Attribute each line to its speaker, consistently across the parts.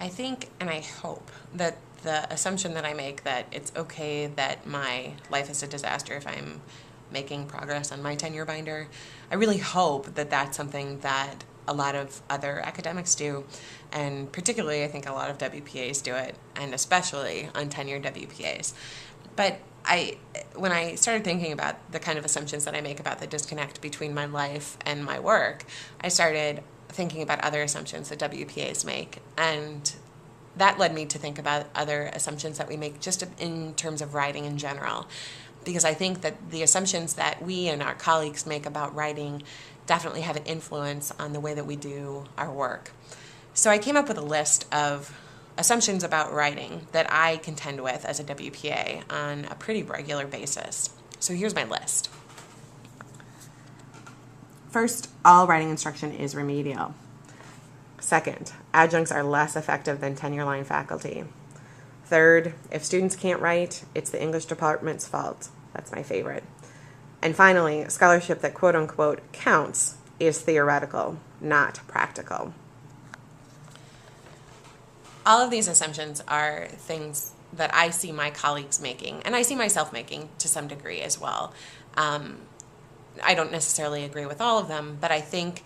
Speaker 1: I think and I hope that the assumption that I make that it's okay that my life is a disaster if I'm making progress on my tenure binder, I really hope that that's something that a lot of other academics do, and particularly I think a lot of WPAs do it, and especially untenured WPAs. But when I started thinking about the kind of assumptions that I make about the disconnect between my life and my work, I started thinking about other assumptions that WPAs make. And that led me to think about other assumptions that we make just in terms of writing in general. Because I think that the assumptions that we and our colleagues make about writing definitely have an influence on the way that we do our work. So I came up with a list of assumptions about writing that I contend with as a WPA on a pretty regular basis. So here's my list. First, all writing instruction is remedial. Second, adjuncts are less effective than tenure-line faculty. Third, if students can't write, it's the English department's fault. That's my favorite. And finally, scholarship that quote-unquote counts is theoretical, not practical. All of these assumptions are things that I see my colleagues making, and I see myself making to some degree as well. I don't necessarily agree with all of them, but I think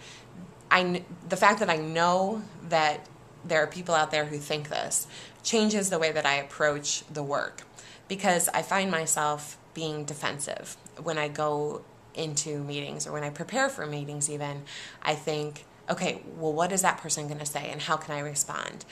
Speaker 1: the fact that I know that there are people out there who think this changes the way that I approach the work, because I find myself being defensive when I go into meetings or when I prepare for meetings even. I think, okay, well, what is that person going to say and how can I respond?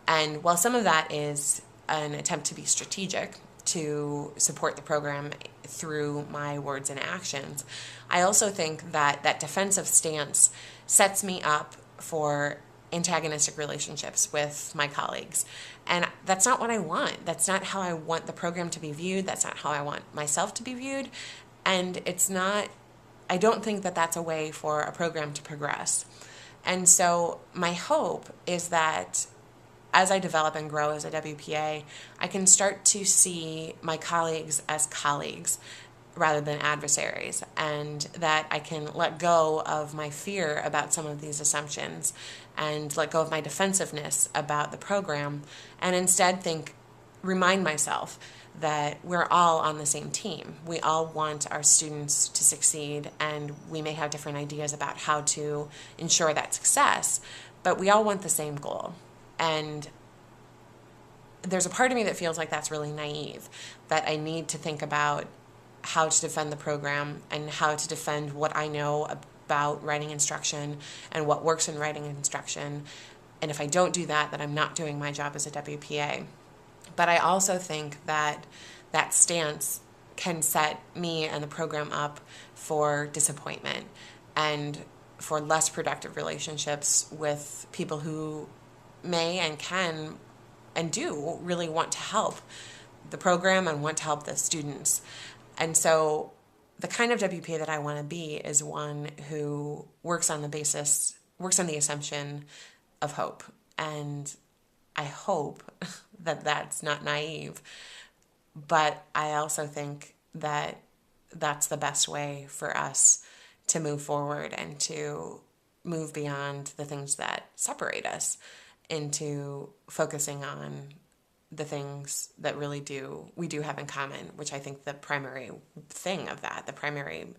Speaker 1: And while some of that is an attempt to be strategic, to support the program through my words and actions, I also think that that defensive stance sets me up for antagonistic relationships with my colleagues. And that's not what I want. That's not how I want the program to be viewed. That's not how I want myself to be viewed. And I don't think that that's a way for a program to progress. And so my hope is that as I develop and grow as a WPA, I can start to see my colleagues as colleagues rather than adversaries, and that I can let go of my fear about some of these assumptions and let go of my defensiveness about the program, and instead remind myself that we're all on the same team. We all want our students to succeed, and we may have different ideas about how to ensure that success, but we all want the same goal. And there's a part of me that feels like that's really naive, that I need to think about how to defend the program and how to defend what I know about writing instruction and what works in writing instruction. And if I don't do that, then I'm not doing my job as a WPA. But I also think that that stance can set me and the program up for disappointment and for less productive relationships with people who may and can and do really want to help the program and want to help the students. And so the kind of WPA that I want to be is one who works on the assumption of hope. And I hope that that's not naive, but I also think that that's the best way for us to move forward and to move beyond the things that separate us into focusing on the things that we do have in common, which I think the primary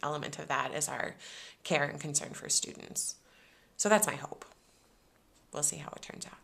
Speaker 1: element of that is our care and concern for students. So that's my hope. We'll see how it turns out.